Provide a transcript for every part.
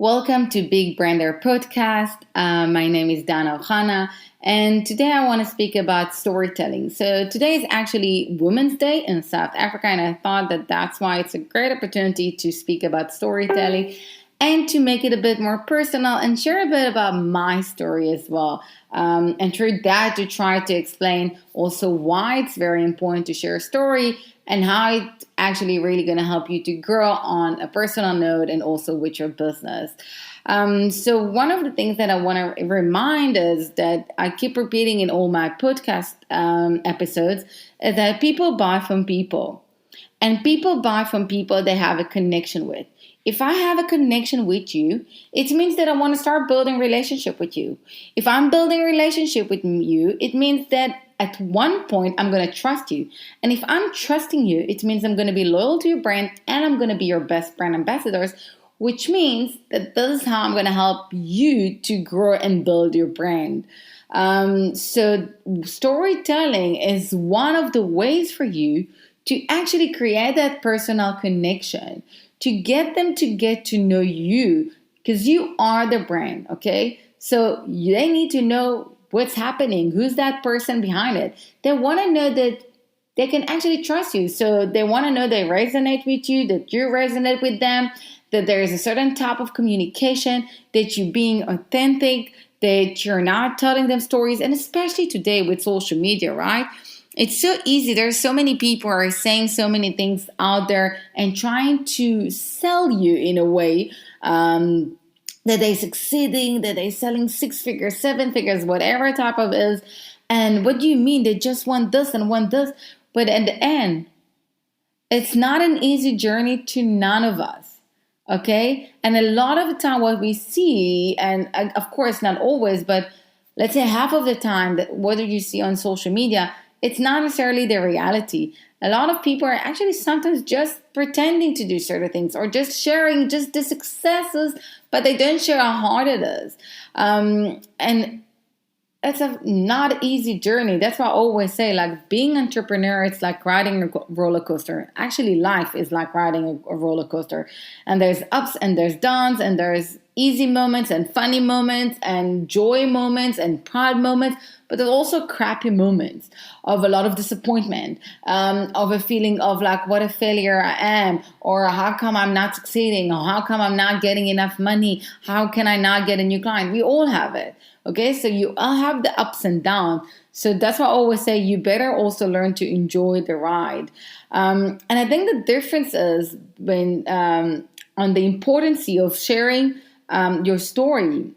Welcome to Big Brander Podcast. My name is Dana Ohana, and today I want to speak about storytelling. So today is actually Women's Day in South Africa, and I thought that that's why it's a great opportunity to speak about storytelling and to make it a bit more personal and share a bit about my story as well. And through that, to try to explain also why it's very important to share a story and how it's actually really going to help you to grow on a personal note and also with your business. So one of the things that I want to remind is that I keep repeating in all my podcast episodes is that people buy from people. And people buy from people they have a connection with. If I have a connection with you, it means that I want to start building a relationship with you. If I'm building a relationship with you, it means that at one point I'm going to trust you. And if I'm trusting you, it means I'm going to be loyal to your brand and I'm going to be your best brand ambassadors, which means that this is how I'm going to help you to grow and build your brand. So storytelling is one of the ways for you to actually create that personal connection, to get them to get to know you, because you are the brand, okay? So they need to know what's happening, who's that person behind it. They want to know that they can actually trust you. So they want to know they resonate with you, that you resonate with them, that there is a certain type of communication, that you're being authentic, that you're not telling them stories, and especially today with social media, right? It's so easy. There's so many people are saying so many things out there and trying to sell you in a way that they're succeeding, that they're selling 6 figures, 7 figures, whatever type of is. And what do you mean? They just want this and want this. But at the end, it's not an easy journey to none of us. Okay? And a lot of the time what we see, and of course not always, but let's say half of the time that whether you see on social media, it's not necessarily the reality. A lot of people are actually sometimes just pretending to do certain things or just sharing just the successes, but they don't share how hard it is. And it's a not easy journey. That's why I always say, like, being an entrepreneur, it's like riding a roller coaster. Actually, life is like riding a roller coaster. And there's ups and there's downs and there's easy moments and funny moments and joy moments and proud moments. But there's also crappy moments of a lot of disappointment, of a feeling of like, what a failure I am, or how come I'm not succeeding, or how come I'm not getting enough money, how can I not get a new client? We all have it. Okay, so you all have the ups and downs. So that's why I always say you better also learn to enjoy the ride. And I think the difference is when on the importance of sharing your story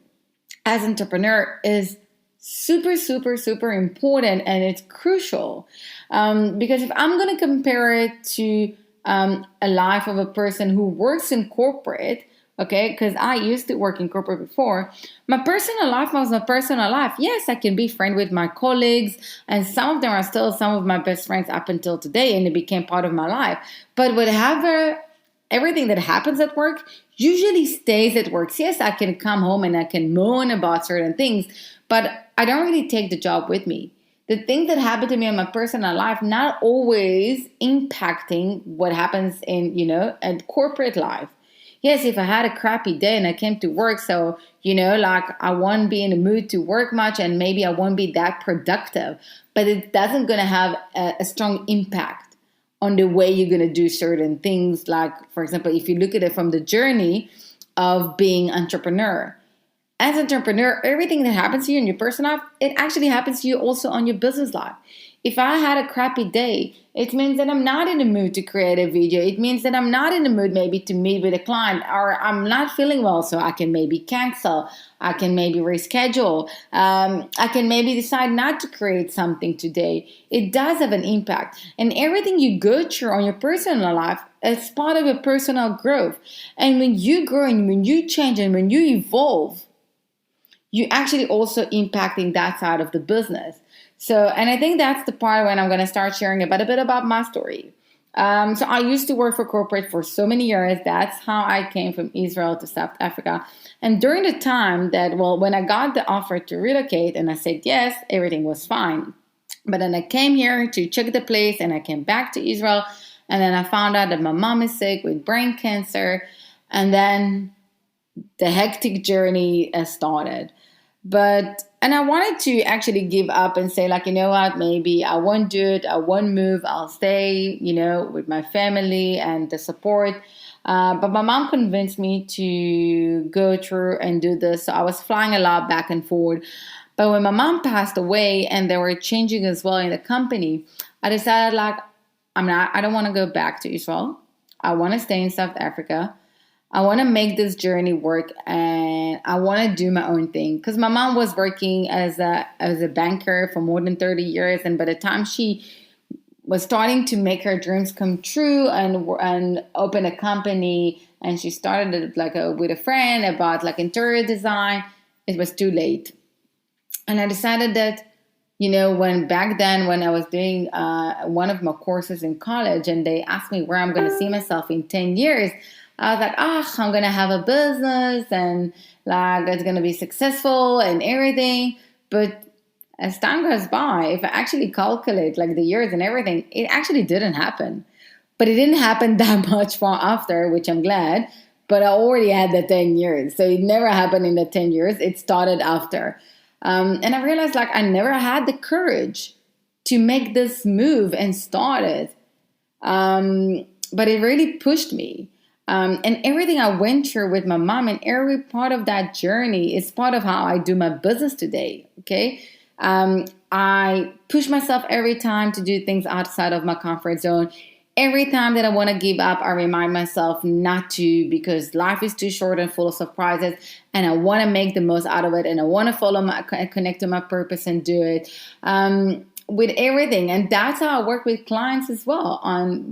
as an entrepreneur is super, super, super important, and it's crucial. Because if I'm going to compare it to a life of a person who works in corporate, okay, because I used to work in corporate before. My personal life was my personal life. Yes, I can be friends with my colleagues, and some of them are still some of my best friends up until today, and it became part of my life. But whatever, everything that happens at work usually stays at work. Yes, I can come home and I can moan about certain things, but I don't really take the job with me. The things that happen to me in my personal life not always impacting what happens in, a corporate life. Yes, if I had a crappy day and I came to work, so, like I won't be in the mood to work much and maybe I won't be that productive, but it doesn't going to have a strong impact on the way you're going to do certain things. Like, for example, if you look at it from the journey of being an entrepreneur. As an entrepreneur, everything that happens to you in your personal life, it actually happens to you also on your business life. If I had a crappy day, it means that I'm not in the mood to create a video. It means that I'm not in the mood maybe to meet with a client, or I'm not feeling well, so I can maybe cancel. I can maybe reschedule. I can maybe decide not to create something today. It does have an impact. And everything you go through on your personal life is part of your personal growth. And when you grow and when you change and when you evolve, you actually also impacting that side of the business. So, and I think that's the part when I'm going to start sharing a bit about my story. So I used to work for corporate for so many years. That's how I came from Israel to South Africa. And during the time that, when I got the offer to relocate and I said yes, everything was fine. But then I came here to check the place and I came back to Israel. And then I found out that my mom is sick with brain cancer. And then the hectic journey started. And I wanted to actually give up and say, like, you know what, maybe I won't do it, I won't move, I'll stay, with my family and the support. But my mom convinced me to go through and do this. So I was flying a lot back and forth. But when my mom passed away and they were changing as well in the company, I decided, like, I don't want to go back to Israel. I want to stay in South Africa. I want to make this journey work, and I want to do my own thing. Because my mom was working as a banker for more than 30 years. And by the time she was starting to make her dreams come true and open a company, and she started it with a friend about like interior design, it was too late. And I decided that, when I was doing one of my courses in college, and they asked me where I'm going to see myself in 10 years, I was like, I'm going to have a business and like it's going to be successful and everything. But as time goes by, if I actually calculate like the years and everything, it actually didn't happen. But it didn't happen that much far after, which I'm glad. But I already had the 10 years. So it never happened in the 10 years. It started after. And I realized like I never had the courage to make this move and start it. But it really pushed me. And everything I went through with my mom and every part of that journey is part of how I do my business today. Okay. I push myself every time to do things outside of my comfort zone. Every time that I want to give up, I remind myself not to, because life is too short and full of surprises, and I want to make the most out of it, and I want to connect to my purpose and do it with everything. And that's how I work with clients as well.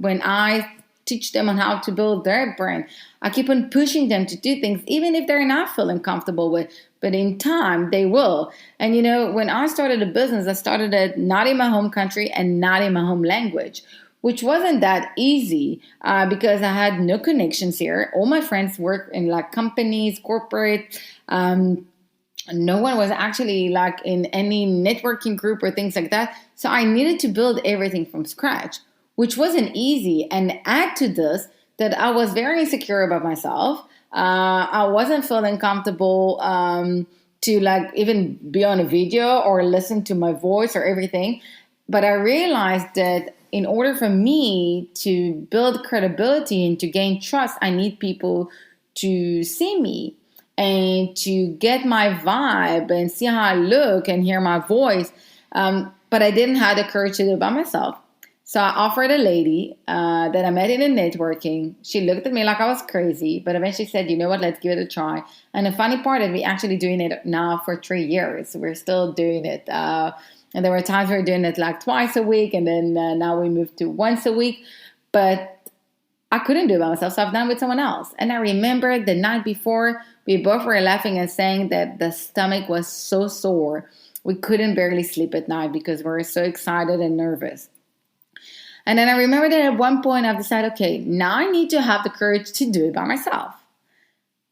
When I teach them on how to build their brand, I keep on pushing them to do things, even if they're not feeling comfortable with. But in time, they will. And when I started a business, I started it not in my home country and not in my home language, which wasn't that easy because I had no connections here. All my friends work in like companies, corporate. No one was actually like in any networking group or things like that. So I needed to build everything from scratch, which wasn't easy. And add to this that I was very insecure about myself. I wasn't feeling comfortable to like even be on a video or listen to my voice or everything. But I realized that in order for me to build credibility and to gain trust, I need people to see me and to get my vibe and see how I look and hear my voice. But I didn't have the courage to do it by myself. So I offered a lady that I met in a networking. She looked at me like I was crazy, but eventually said, you know what, let's give it a try. And the funny part is we're actually doing it now for 3 years. We're still doing it. And there were times we were doing it like twice a week, and then now we moved to once a week. But I couldn't do it by myself, so I've done it with someone else. And I remember the night before, we both were laughing and saying that the stomach was so sore. We couldn't barely sleep at night because we were so excited and nervous. And then I remember that at one point I've decided, okay, now I need to have the courage to do it by myself.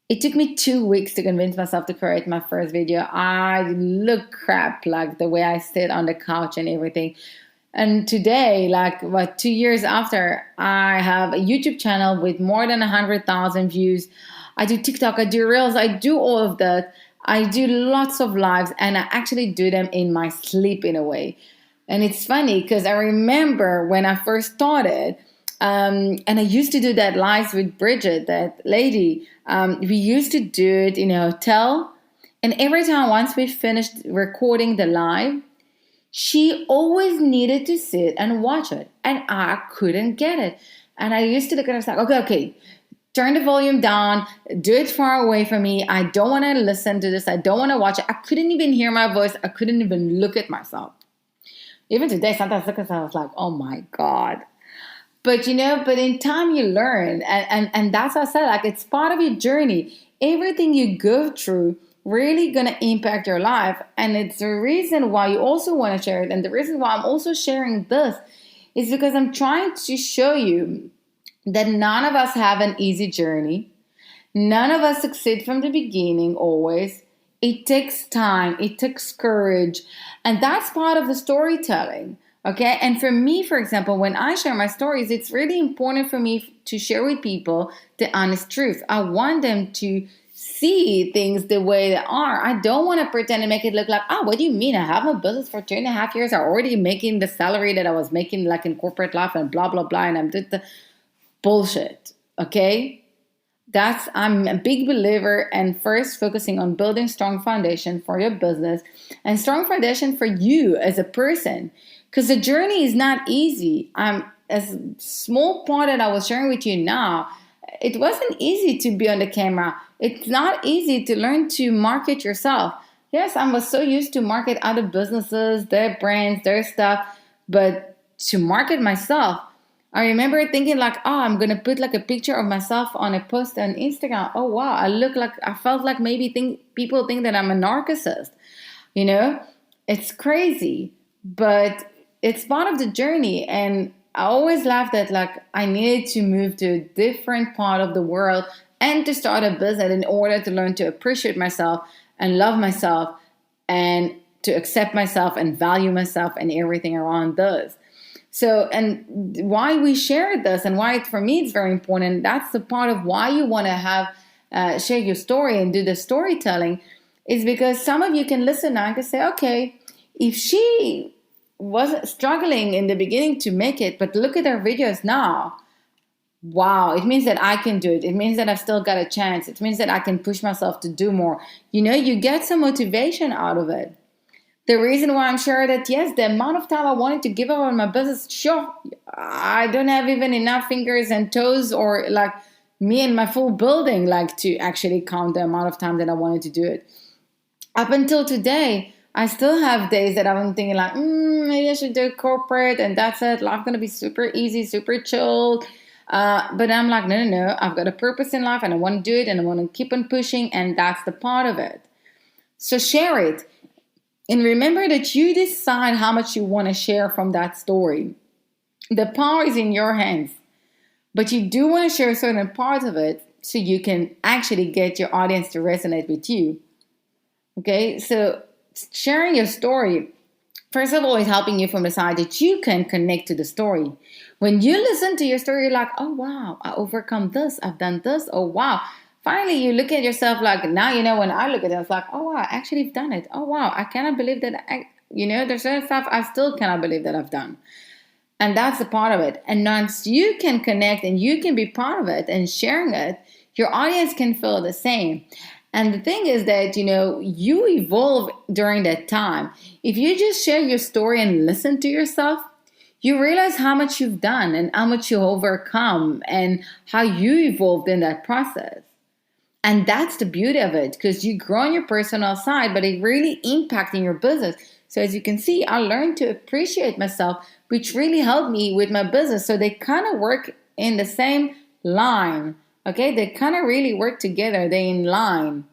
It took me 2 weeks to convince myself to create my first video. I look crap, like the way I sit on the couch and everything. And today, 2 years after, I have a YouTube channel with more than 100,000 views. I do TikTok, I do Reels, I do all of that. I do lots of lives, and I actually do them in my sleep in a way. And it's funny because I remember when I first started, and I used to do that live with Bridget, that lady. We used to do it in a hotel. And every time once we finished recording the live, she always needed to sit and watch it. And I couldn't get it. And I used to look at her and say, okay, turn the volume down, do it far away from me. I don't want to listen to this. I don't want to watch it. I couldn't even hear my voice. I couldn't even look at myself. Even today, sometimes I look at myself, I was like, oh my God. But in time you learn. And that's what I said, like it's part of your journey. Everything you go through really going to impact your life. And it's the reason why you also want to share it. And the reason why I'm also sharing this is because I'm trying to show you that none of us have an easy journey. None of us succeed from the beginning always. It takes time. It takes courage. And that's part of the storytelling. Okay. And for me, for example, when I share my stories, it's really important for me to share with people the honest truth. I want them to see things the way they are. I don't want to pretend and make it look like, oh, what do you mean? I have a business for 2.5 years. I'm already making the salary that I was making like in corporate life and blah, blah, blah. And I'm doing the bullshit. Okay. I'm a big believer and first focusing on building strong foundation for your business and strong foundation for you as a person. Because the journey is not easy. As small part that I was sharing with you now, it wasn't easy to be on the camera. It's not easy to learn to market yourself. Yes, I was so used to market other businesses, their brands, their stuff, but to market myself, I remember thinking like, oh, I'm going to put like a picture of myself on a post on Instagram. Oh, wow. I felt like maybe people think that I'm a narcissist. You know, it's crazy, but it's part of the journey. And I always laughed that like I needed to move to a different part of the world and to start a business in order to learn to appreciate myself and love myself and to accept myself and value myself and everything around us. So, and why we share this and why for me it's very important, that's the part of why you want to share your story and do the storytelling, is because some of you can listen now and can say, okay, if she was struggling in the beginning to make it, but look at her videos now, wow, it means that I can do it. It means that I've still got a chance. It means that I can push myself to do more. You know, you get some motivation out of it. The reason why I'm sure that, yes, the amount of time I wanted to give up on my business, sure, I don't have even enough fingers and toes or like me and my full building like to actually count the amount of time that I wanted to do it. Up until today, I still have days that I'm thinking like, maybe I should do corporate and that's it. Life's going to be super easy, super chilled. But I'm like, no, I've got a purpose in life and I want to do it and I want to keep on pushing, and that's the part of it. So share it. And remember that you decide how much you want to share from that story. The power is in your hands. But you do want to share certain parts of it so you can actually get your audience to resonate with you. Okay, so sharing your story, first of all, is helping you from the side that you can connect to the story. When you listen to your story, you're like, oh, wow, I overcome this. I've done this. Oh, wow. Finally, you look at yourself like, now, you know, when I look at it, it's like, oh, wow, I actually have done it. Oh, wow, I cannot believe that, there's certain stuff I still cannot believe that I've done. And that's a part of it. And once you can connect and you can be part of it and sharing it, your audience can feel the same. And the thing is that, you evolve during that time. If you just share your story and listen to yourself, you realize how much you've done and how much you overcome and how you evolved in that process. And that's the beauty of it, because you grow on your personal side, but it really impacting your business. So as you can see, I learned to appreciate myself, which really helped me with my business. So they kind of work in the same line. Okay, they kind of really work together. They're in line.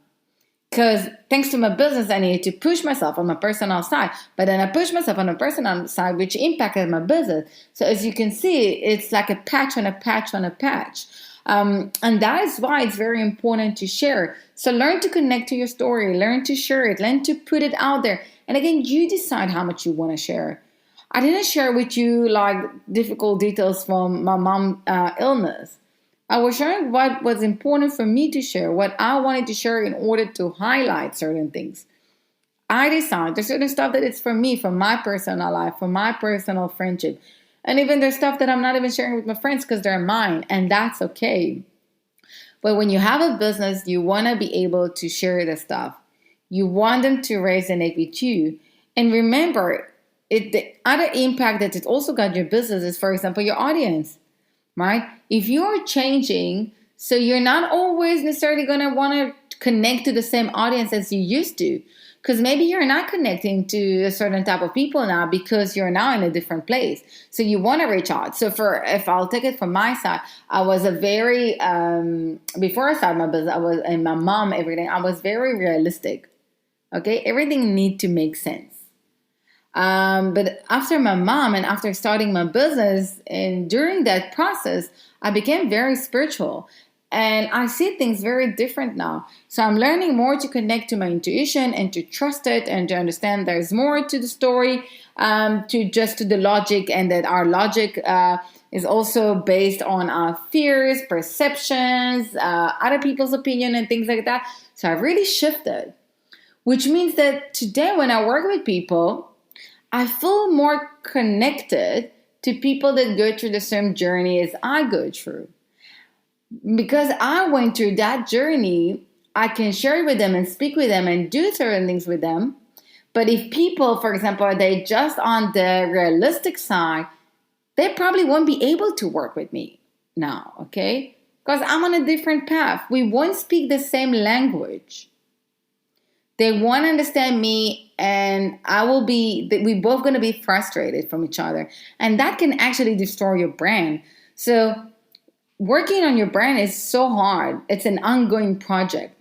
Because thanks to my business, I needed to push myself on my personal side. But then I pushed myself on the personal side, which impacted my business. So as you can see, it's like a patch on a patch on a patch. And that is why it's very important to share. So learn to connect to your story, learn to share it, learn to put it out there. And again, you decide how much you want to share. I didn't share with you like difficult details from my mom's illness. I was sharing what was important for me to share, what I wanted to share in order to highlight certain things. I decided there's certain stuff that it's for me, for my personal life, for my personal friendship. And even there's stuff that I'm not even sharing with my friends because they're mine, and that's okay. But when you have a business, you want to be able to share the stuff. You want them to resonate with you. And remember, the other impact that it also got your business is, for example, your audience, right? If you're changing, so you're not always necessarily going to want to connect to the same audience as you used to. Because maybe you're not connecting to a certain type of people now because you're now in a different place. So you want to reach out. So if I'll take it from my side, I was a very, before I started my business, and my mom, everything, I was very realistic. Okay, everything need to make sense. But after my mom and after starting my business and during that process, I became very spiritual. And I see things very different now. So I'm learning more to connect to my intuition and to trust it and to understand there's more to the story, to the logic, and that our logic is also based on our fears, perceptions, other people's opinion, and things like that. So I've really shifted, which means that today when I work with people, I feel more connected to people that go through the same journey as I go through. Because I went through that journey, I can share with them and speak with them and do certain things with them. But if people, for example, are they just on the realistic side, they probably won't be able to work with me now, okay? Because I'm on a different path. We won't speak the same language. They won't understand me, and we're both going to be frustrated from each other. And that can actually destroy your brand. So working on your brand is so hard. It's an ongoing project.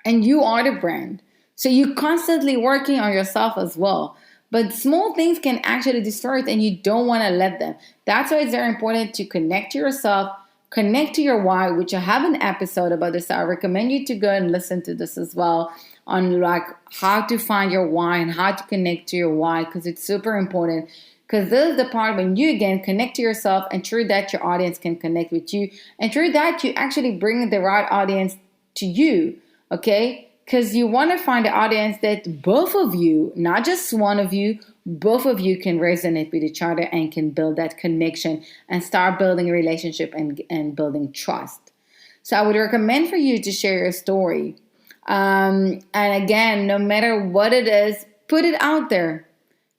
And you are the brand. So you're constantly working on yourself as well. But small things can actually destroy it, and you don't want to let them. That's why it's very important to connect to yourself, connect to your why, which I have an episode about this. I recommend you to go and listen to this as well, on like how to find your why and how to connect to your why, because it's super important. Because this is the part when you, again, connect to yourself, and through that, your audience can connect with you. And through that, you actually bring the right audience to you, okay? Because you want to find the audience that both of you, not just one of you, both of you can resonate with each other and can build that connection and start building a relationship and building trust. So I would recommend for you to share your story. And again, no matter what it is, put it out there.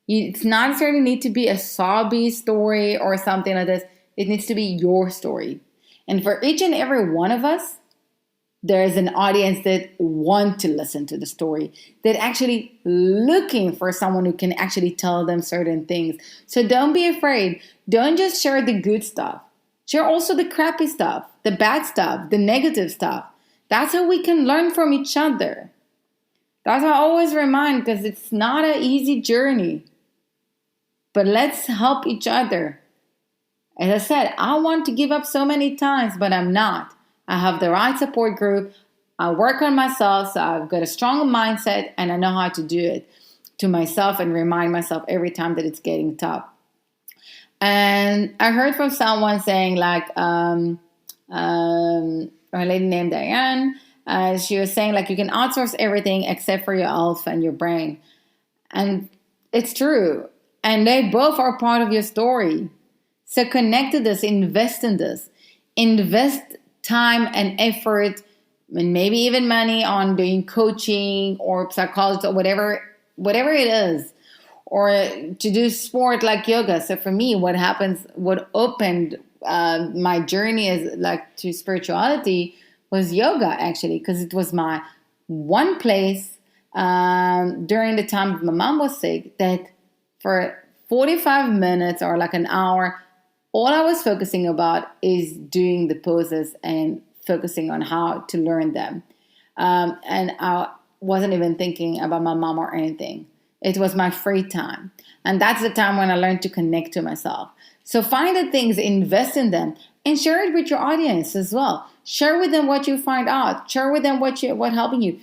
It's not necessarily need to be a sobby story or something like this. It needs to be your story. And for each and every one of us, there's an audience that want to listen to the story, that actually looking for someone who can actually tell them certain things. So don't be afraid. Don't just share the good stuff. Share also the crappy stuff, the bad stuff, the negative stuff. That's how we can learn from each other. That's how I always remind, because it's not an easy journey. But let's help each other. As I said, I want to give up so many times, but I'm not. I have the right support group. I work on myself, so I've got a strong mindset, and I know how to do it to myself and remind myself every time that it's getting tough. And I heard from someone saying, like, a lady named Diane, she was saying, like, you can outsource everything except for your alpha and your brain. And it's true. And they both are part of your story. So connect to this, invest in this. Invest time and effort, and maybe even money on doing coaching or psychology or whatever it is, or to do sport like yoga. So for me, what opened my journey is like to spirituality was yoga, actually, because it was my one place during the time my mom was sick that for 45 minutes or like an hour, all I was focusing about is doing the poses and focusing on how to learn them. And I wasn't even thinking about my mom or anything. It was my free time. And that's the time when I learned to connect to myself. So find the things, invest in them, and share it with your audience as well. Share with them what you find out. Share with them what helping you.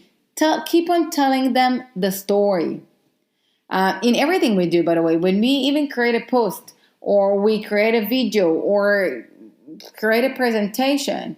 Keep on telling them the story. In everything we do, by the way, when we even create a post, or we create a video or create a presentation,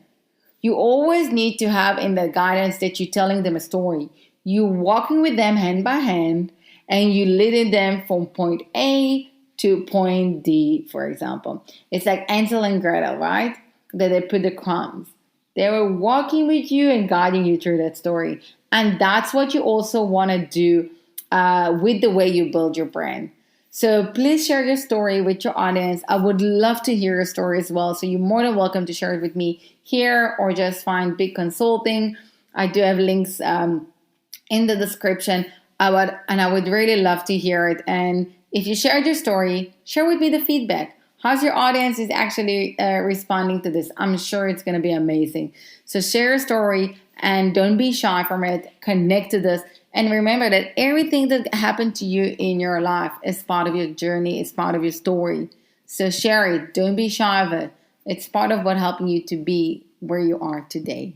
you always need to have in the guidance that you're telling them a story. You're walking with them hand by hand, and you're leading them from point A to point D, for example. It's like Hansel and Gretel, right? That they put the crumbs. They were walking with you and guiding you through that story. And that's what you also want to do with the way you build your brand. So please share your story with your audience. I would love to hear your story as well. So you're more than welcome to share it with me here, or just find Big Consulting. I do have links in the description. I would really love to hear it. And if you shared your story, share with me the feedback. How's your audience is actually responding to this? I'm sure it's going to be amazing. So share your story and don't be shy from it. Connect to this. And remember that everything that happened to you in your life is part of your journey, is part of your story. So share it. Don't be shy of it. It's part of what helping you to be where you are today.